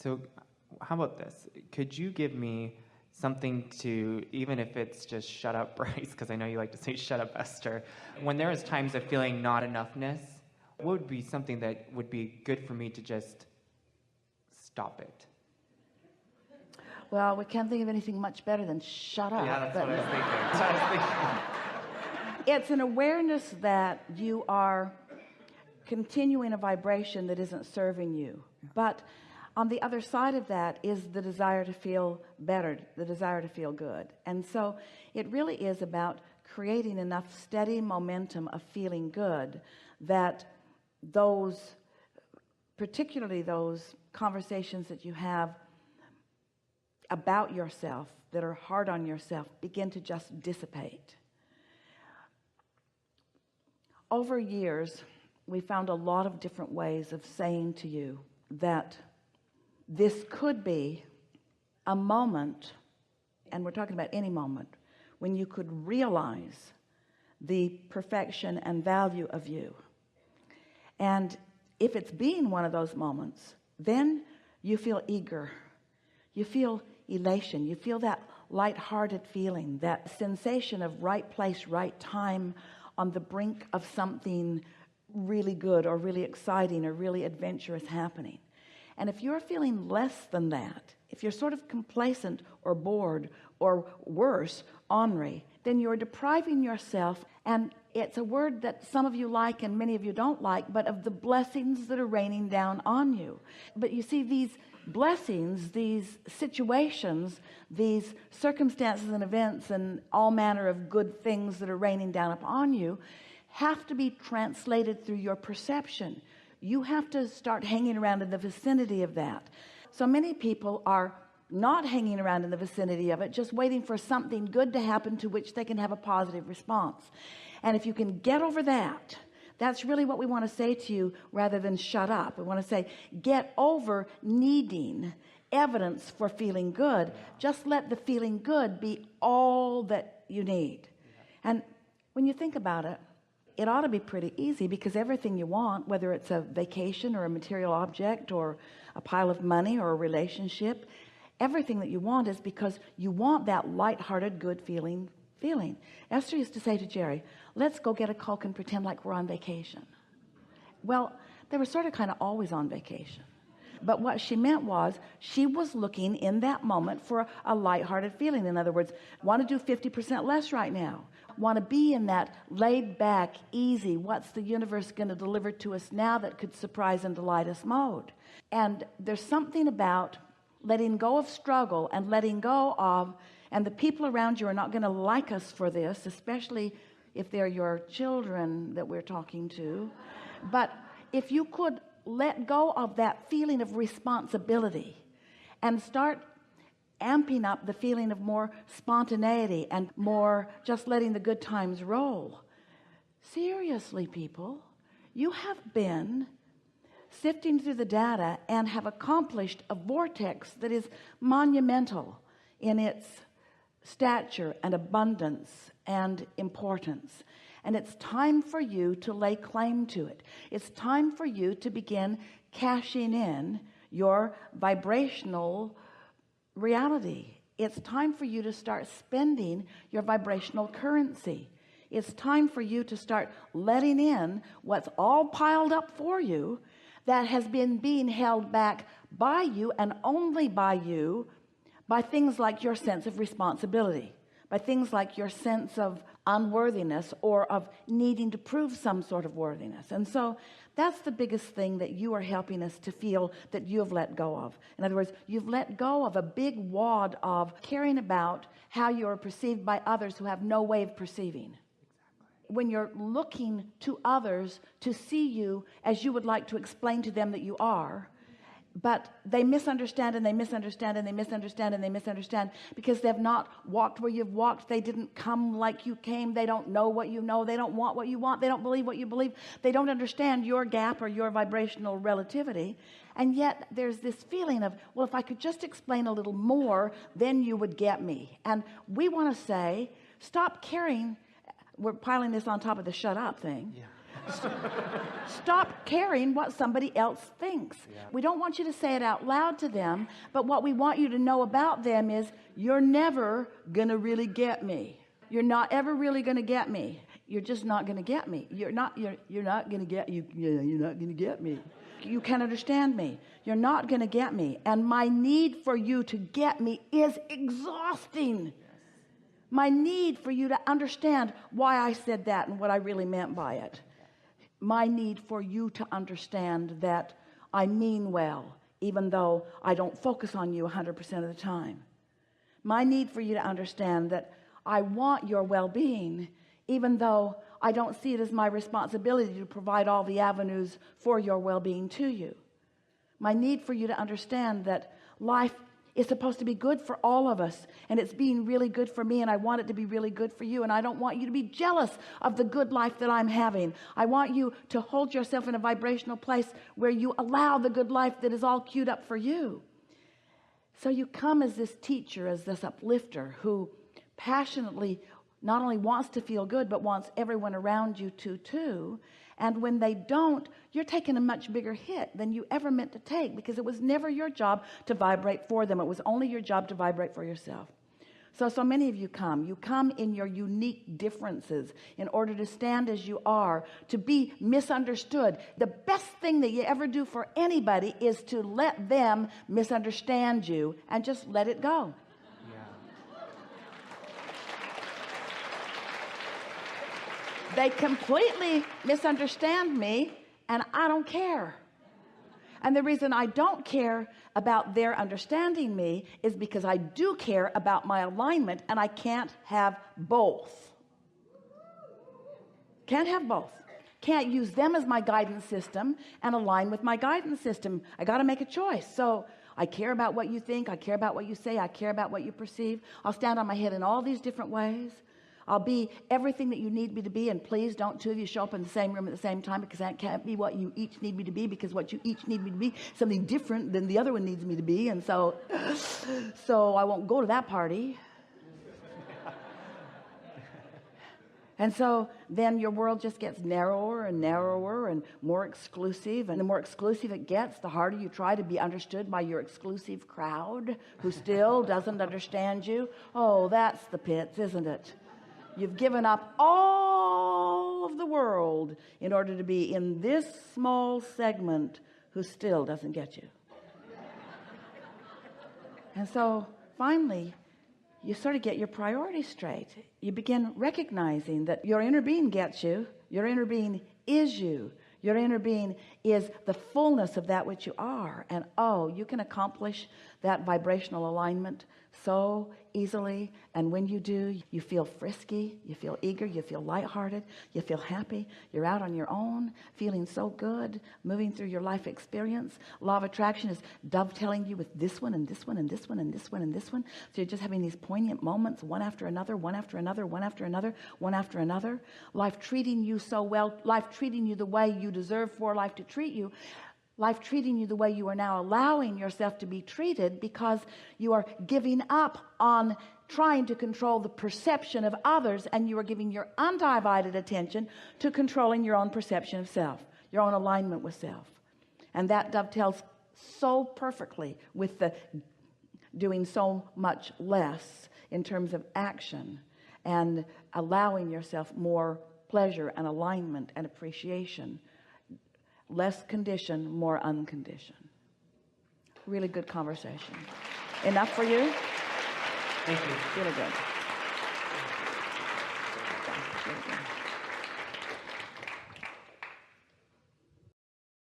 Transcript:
So how about this? Could you give me something to, even if it's just shut up, Bryce, because I know you like to say shut up, Esther. When there is times of feeling not enoughness, what would be something that would be good for me to just stop it? Well, we can't think of anything much better than shut up. Yeah, that's what I was thinking. It's an awareness that you are continuing a vibration that isn't serving you. But on the other side of that is the desire to feel better, the desire to feel good. And so it really is about creating enough steady momentum of feeling good that those, particularly those conversations that you have about yourself that are hard on yourself, begin to just dissipate. Over years, we found a lot of different ways of saying to you that this could be a moment, and we're talking about any moment, when you could realize the perfection and value of you. And if it's been one of those moments, then you feel eager, you feel elation, you feel that light-hearted feeling, that sensation of right place, right time, on the brink of something really good or really exciting or really adventurous happening. And if you're feeling less than that, if you're sort of complacent or bored or worse, ornery, then you're depriving yourself, and it's a word that some of you like and many of you don't like, but of the blessings that are raining down on you. But you see, these blessings, these situations, these circumstances and events and all manner of good things that are raining down upon you have to be translated through your perception. You have to start hanging around in the vicinity of that. So many people are not hanging around in the vicinity of it, just waiting for something good to happen to which they can have a positive response. And if you can get over that, that's really what we want to say to you rather than shut up. We want to say, get over needing evidence for feeling good. Just let the feeling good be all that you need. And when you think about it, it ought to be pretty easy, because everything you want, whether it's a vacation or a material object or a pile of money or a relationship, everything that you want is because you want that light-hearted, good feeling. Esther used to say to Jerry, let's go get a Coke and pretend like we're on vacation. Well, they were sort of kind of always on vacation. But what she meant was she was looking in that moment for a lighthearted feeling. In other words, want to do 50% less right now. Want to be in that laid back, easy, what's the universe going to deliver to us now that could surprise and delight us mode. And there's something about letting go of struggle and letting go of, and the people around you are not going to like us for this, especially if they're your children that we're talking to. But if you could let go of that feeling of responsibility and start amping up the feeling of more spontaneity and more just letting the good times roll. Seriously, people, you have been sifting through the data and have accomplished a vortex that is monumental in its stature and abundance and importance. And it's time for you to lay claim to it. It's time for you to begin cashing in your vibrational reality. It's time for you to start spending your vibrational currency. It's time for you to start letting in what's all piled up for you that has been being held back by you and only by you, by things like your sense of responsibility, by things like your sense of unworthiness or of needing to prove some sort of worthiness. And so that's the biggest thing that you are helping us to feel that you have let go of. In other words, you've let go of a big wad of caring about how you are perceived by others who have no way of perceiving. When you're looking to others to see you as you would like to explain to them that you are, but they misunderstand and they misunderstand and they misunderstand and they misunderstand because they've not walked where you've walked. They didn't come like you came. They don't know what you know. They don't want what you want. They don't believe what you believe. They don't understand your gap or your vibrational relativity. And yet there's this feeling of, well, if I could just explain a little more, then you would get me. And we want to say, stop caring. We're piling this on top of the shut up thing. Yeah. Stop caring what somebody else thinks. Yeah. We don't want you to say it out loud to them, but what we want you to know about them is you're never gonna really get me. You're not ever really gonna get me. You're just not gonna get me. You're not gonna get you. You're not gonna get me. You can't understand me. You're not gonna get me. And my need for you to get me is exhausting. Yes. My need for you to understand why I said that and what I really meant by it. My need for you to understand that I mean well, even though I don't focus on you 100% of the time. My need for you to understand that I want your well-being, even though I don't see it as my responsibility to provide all the avenues for your well-being to you. My need for you to understand that life is supposed to be good for all of us, and it's being really good for me, and I want it to be really good for you, and I don't want you to be jealous of the good life that I'm having. I want you to hold yourself in a vibrational place where you allow the good life that is all queued up for you. So you come as this teacher, as this uplifter who passionately not only wants to feel good, but wants everyone around you to too. And when they don't, you're taking a much bigger hit than you ever meant to take, because it was never your job to vibrate for them. It was only your job to vibrate for yourself. So many of you come in your unique differences in order to stand as you are, to be misunderstood. The best thing that you ever do for anybody is to let them misunderstand you and just let it go. They completely misunderstand me, and I don't care. And the reason I don't care about their understanding me is because I do care about my alignment, and I can't have both. Can't have both. Can't use them as my guidance system and align with my guidance system. I got to make a choice. So I care about what you think. I care about what you say. I care about what you perceive. I'll stand on my head in all these different ways. I'll be everything that you need me to be, and please don't two of you show up in the same room at the same time, because that can't be what you each need me to be, because what you each need me to be is something different than the other one needs me to be. And so I won't go to that party. And so then your world just gets narrower and narrower and more exclusive, and the more exclusive it gets, the harder you try to be understood by your exclusive crowd who still doesn't understand you. Oh, that's the pits, isn't it? You've given up all of the world in order to be in this small segment who still doesn't get you. And so finally, you sort of get your priorities straight. You begin recognizing that your inner being gets you. Your inner being is you. Your inner being is the fullness of that which you are. And oh, you can accomplish that vibrational alignment so easily. And when you do, you feel frisky, you feel eager, you feel lighthearted, you feel happy. You're out on your own, feeling so good, moving through your life experience. Law of attraction is dovetailing you with this one and this one and this one and this one and this one. So you're just having these poignant moments, one after another, one after another, one after another, one after another. Life treating you so well, life treating you the way you deserve for life to treat you. Life treating you the way you are now allowing yourself to be treated, because you are giving up on trying to control the perception of others, and you are giving your undivided attention to controlling your own perception of self, your own alignment with self. And that dovetails so perfectly with the doing so much less in terms of action and allowing yourself more pleasure and alignment and appreciation. Less condition, more unconditioned. Really good conversation. Enough for you? Thank you. Really good.